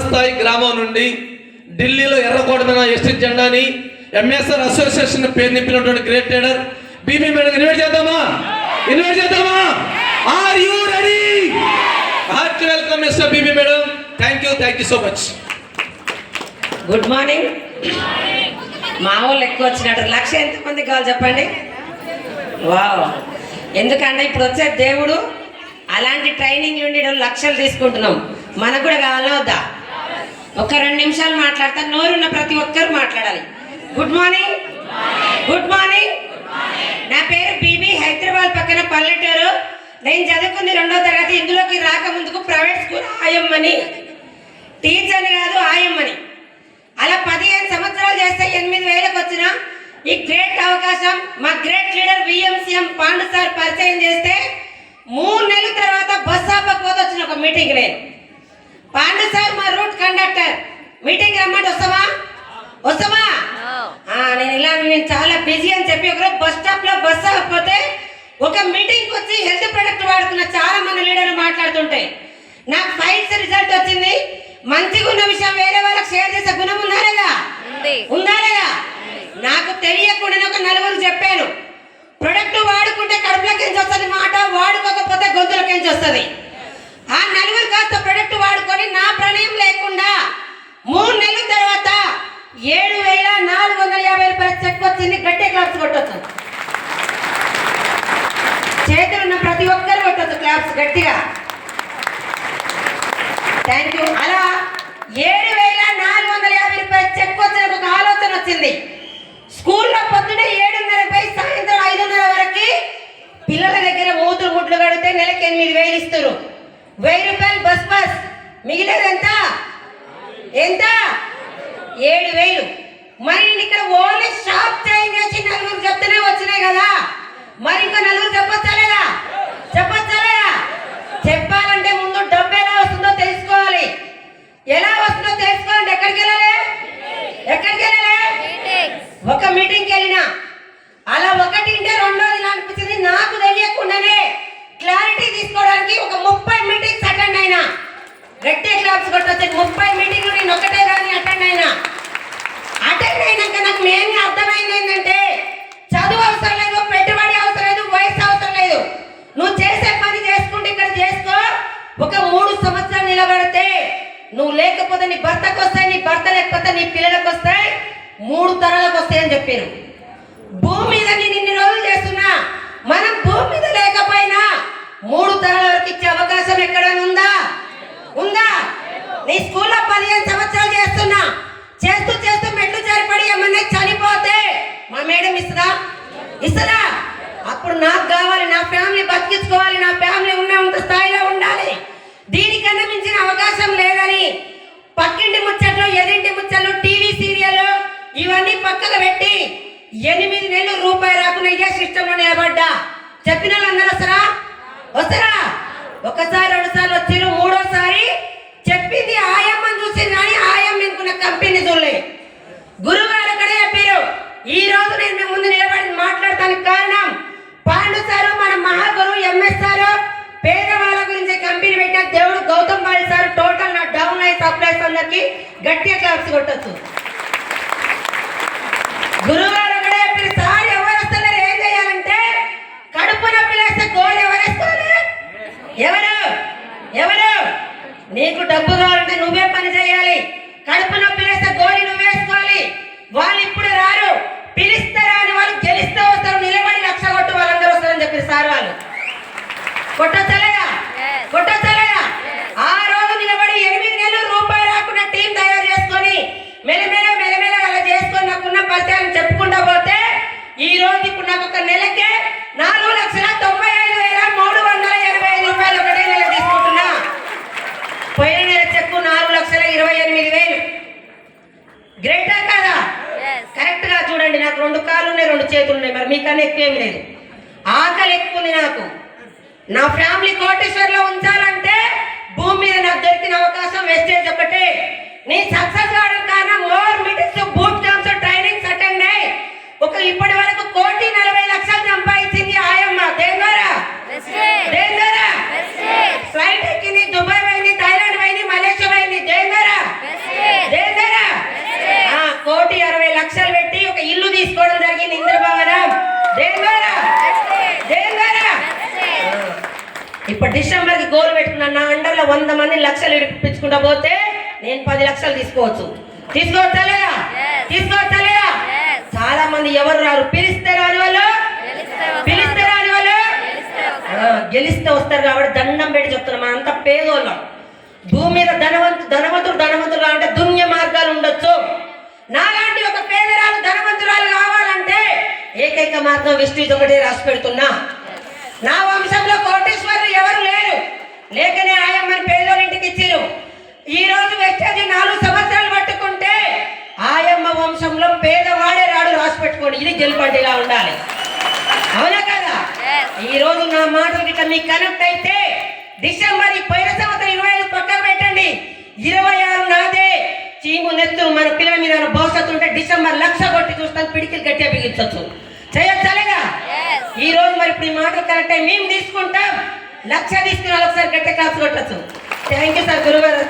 స్థాయి గ్రామం నుండి ఢిల్లీలో ఎర్రకోట మీద ఎస్టీ జెండాని ఎంఎస్ఆర్ అసోసియేషన్ పేరు నింపినటువంటి great leader BB madam invite చేద్దామా are you ready? Heart welcome mister BB madam. Thank you so much. Good morning. మా వాళ్ళు ఎక్కువ వచ్చినట్టు. లక్ష ఎంతమంది కావాలి చెప్పండి? వావ్. ఎందుకంటే ఇప్పుడు వచ్చే దేవుడు అలాంటి ట్రైనింగ్ నుండి లక్షలు తీసుకుంటున్నాం. మనకు కూడా కావాలా వద్దా? ఒక 2 నిమిషాలు మాట్లాడతా. నోరున్న ప్రతి ఒక్కరు మాట్లాడాలి. Good morning. Good morning. నా పేరు బీబీ. హైదరాబాద్ పక్కన పల్లెటూరు. నేను చదువుకుంది 2వ తరగతి. ఇందులోకి రాకముందుకు ప్రైవేట్ స్కూల్ ఆయమ్మని, టీచర్ని కాదు ఆయమ్మని. అలా 15 సంవత్సరాలు చేస్తే 8,000కి వచ్చిన ఈ గ్రేట్ అవకాశం మా గ్రేట్ లీడర్ విఎంసీఎం పాండు సార్ పరిచయం చేస్తే 3 నెలల తర్వాత బస్ ఆపకపోతే వచ్చిన ఒక మీటింగ్. నేను పాండు సార్ మా రూట్ కండక్టర్, మీటింగ్ రమ్మంటే వస్తావా? నేను చాలా బిజీ అని చెప్పి ఒకరోజు బస్ స్టాప్ లో బస్ ఆపకపోతే ఒక మీటింగ్ వచ్చి హెల్త్ ప్రొడక్ట్ వాడుకున్న చాలా మంది లీడర్లు మాట్లాడుతుంటే నాకు ఫైల్స్ రిజల్ట్ వచ్చింది. మంచిగా ఉన్న విషయం వేరే వాళ్ళకి షేర్ చేసే గుణం ఉందా లేదా? నాకు తెలియకుండా ఒక 4 చెప్పాను. ప్రొడక్ట్ వాడుకుంటే కడుపులకించి వస్తుంది మాట, వాడుకోకపోతే గొంతులకించి వస్తుంది. ఆ 4 కాస్త ప్రొడక్ట్ వాడుకొని నా ప్రణయం లేకుండా 3 నెలల తర్వాత 7,450 రూపాయల చెక్ వచ్చింది. గట్టి క్లాప్స్ కొట్టొచ్చు. చేతులున్న ప్రతి ఒక్కరు కొట్టొచ్చు క్లాప్స్ గట్టిగా. Thank you. అలా 7,450 రూపాయల చెక్ వచ్చిన ఒక ఆలోచన వచ్చింది. స్కూల్లో పొద్దునే 7:30 సాయంత్రం 5:30 వరకు పిల్లల దగ్గర మూతులు ముట్లు కడితే నెలకి 8,000 ఇస్తారు. 1,000 రూపాయలు బస్ మిగిలేదు ఎంత 7,000. మరి ఇక్కడ ఓన్లీ షాప్ చేంజ్ చేసి 4 చెప్తూనే వచ్చినాయి కదా, మరి ఇంకా 4 చెప్పొచ్చా లేదా? చెప్పాలంటే ముందు డబ్బు ఎలా వస్తుందో తెలుసుకోవాలి. ఎలా వస్తుందో తెలుసుకోవాలంటే ఎక్కడికి వెళ్ళాలి? ఒక మీటింగ్కి వెళ్ళినా అలా ఒకటి ఇంటే రెండోది అనిపించింది. నాకు తెలియకుండానే క్లారిటీ తీసుకోవడానికి ఒక 30 మీటింగ్స్ అటెండ్ అయినా. గట్టి క్లాప్స్ కొట్టొచ్చు. 30 మీటింగ్లు నేను ఒకటే దాన్ని అటెండ్ అయినాక నాకు మెయిన్గా అర్థమైంది ఏంటంటే చదువు అవసరం లేదు, పెట్టుబడి అవసరం లేదు, వయసు అవసరం లేదు. నువ్వు చేసే పని చేసుకుంటే ఇక్కడ చేసుకో. ఒక 3 సంవత్సరాలు నిలబడితే నువ్వు లేకపోతే నీ భర్తకు వస్తాయి, నీ భర్త లేకపోతే నీ పిల్లలకు వస్తాయి, 3 తరాలకు వస్తాయని చెప్పారు. భూమి మీద నేను ఇన్ని రోజులు చేస్తున్నా, మనం భూమి మీద లేకపోయినా 3 తరాల వరకు ఇచ్చే అవకాశం ఎక్కడైనా ఉందా? నీ స్కూల్లో 15 సంవత్సరాలు చేస్తున్నా, చేస్తూ మెట్లు జారిపడి ఏమన్నా చనిపోతే మా మేడం ఇస్తుందా? అప్పుడు నాకు కావాలి, నా ఫ్యామిలీ బతికించుకోవాలి, నా ఫ్యామిలీ ఉన్నంత స్థాయిలో ఉండాలి. దీనికన్నా మించిన అవకాశం లేదని పక్కింటి ముచ్చట్లు, ఎదింటి ముచ్చట్లు, టీవీ సీరియల్ ఇవన్నీ పక్కన పెట్టి 8 నెలలు రూపాయి రాకుండా ఇదే సిస్టంలో నిలబడ్డా. చెప్పిన వాళ్ళందరూ వస్తారా? ఒకసారి 2 సార్లు వచ్చిరు, 3వసారి చెప్పింది ఆయమ్మని చూసి కానీ ఆయమ్మ ఎన్నుకున్న కంపెనీ చూడలే. గురుగారు అక్కడే చెప్పారు. ఈ రోజు నేను మీ ముందు నిలబడి మాట్లాడటానికి కారణం పాండు సారు, మన మహాగురు ఎంఎస్ సారు పేదవాళ్ళ గురించి కంపెనీ పెట్టిన దేవుడు గౌతమ్ బాలి సార్. టోటల్ నా డౌన్ లైన్ సప్లైస్ అందరికి గట్టిగా క్లాప్స్ కొట్టచ్చు. గురుగారు అక్కడే చెప్పారు. సార్ ఎవరు వస్తున్నారు, ఏం చేయాలంటే కడుపు నొప్పి లేస్తే గోలు ఎవరేసుకోవాలి? ఎవరు? నీకు డబ్బు కావాలంటే నువ్వే పని చేయాలి. కడుపు నొప్పి లేస్తే గోలి నువ్వు వేసుకోవాలి. వాళ్ళు ఇప్పుడు రారు, పిలుస్తారా అని వాళ్ళు గెలిస్తే వస్తారు, నిలబడి 1,00,000 కొట్టు వాళ్ళందరూ వస్తారని చెప్పారు సార్. వాళ్ళు కొట్టొచ్చలేదా? ఆ రోజు నిలబడి 8 నెలలు రూపాయి రాకుండా టీం తయారు చేసుకొని మెల్లమెల్ల అలా చేసుకొని నాకున్న పరిచయాన్ని చెప్పుకుంటా పోతే ఈ రోజు ఇప్పుడు నాకు ఒక నెలకే 4,95,385 రూపాయలు ఒకటే నెల తీసుకుంటున్నా. పోయిన నెల చెక్కు 4,28,000. గ్రేటా కాదా? కరెక్ట్ గా చూడండి. నాకు 2 కాళ్ళు ఉన్నాయి, 2 చేతులు ఉన్నాయి. మరి మీకన్నా ఎక్కువేం లేదు. ఆకలి ఎక్కువ ఉంది నాకు. నా ఫ్యామిలీ కోటేశ్వర్లో ఉంచాలంటే భూమి మీద నాకు దొరికిన అవకాశం వేస్టేజ్ ఒకటే. నీ సక్సెస్ కావడం కారణం more meetings, boot camps, trainings attend అయ్యి ఇప్పటి వరకు 1,40,00,000 సంపాదించింది ఆయమ్మ. దేని ద్వారా? ఫ్లైట్ ఎక్కింది, దుబాయ్ పోయింది, థాయిలాండ్ పోయింది, మలేషియా పోయింది. దేని ద్వారా? డిసెంబర్కి గోల్ పెట్టుకున్నాను. నా అండర్లో 100 మంది లక్షలు ఇప్పించుకుంటా పోతే నేను 10 లక్షలు తీసుకోవచ్చు. తీసుకోవచ్చా లేదా? తీసుకోవచ్చా లేదా? చాలా మంది ఎవరు రారు, పిలిస్తే రాని వాళ్ళు, పిలిస్తే రాని వాళ్ళు గెలిస్తే వస్తారు. కాబట్టి దండం పెట్టి చెప్తున్నాం, మనం అంతా పేదోళ్ళం. భూమి మీద ధనవంతులు అంటే దున్య మార్గాలు ఉండొచ్చు. నాలాంటి ఒక పేదరాలు ధనవంతురాలు కావాలంటే ఏకైక మార్గం విష్ణు ఒకటే రాసి పెడుతున్నా. నా వంశంలో కోటేశ్వరులు ఎవరు లేరు, లేకనే ఆయమ్మని పేదోళ్ళ ఇంటికి ఇచ్చిరు. ఈ రోజు వెస్టేజ్ 4 సంవత్సరాలు పట్టుకుంటే ఆయమ్మ వంశంలో పేదవాడే రాడు, రాసి పెట్టుకోండి. ఇది గెలుపంటిగా ఉండాలి, అవునా కదా? ఈ రోజు నా మాటలు గిట్ట మీకు కనెక్ట్ అయితే డిసెంబర్ పోయిన సంవత్సరం 25 పక్కన పెట్టండి, 26 నాదే. చీము నెత్తు మన పిల్లల మీద భవిష్యత్తు ఉంటే డిసెంబర్ 1,00,000 కొట్టి చూస్తాను, పిడికిలు గట్టిగా బిగించవచ్చు. చేయొచ్చలేదా? ఈ రోజు మరి ఇప్పుడు ఈ మాటలు కరెక్ట్ అయ్యి మేము తీసుకుంటాం. 1,00,000 తీసుకుని ఒకసారి గట్టిగా క్లాస్ కొట్టచ్చు. థ్యాంక్ యూ సార్, గురుగారు.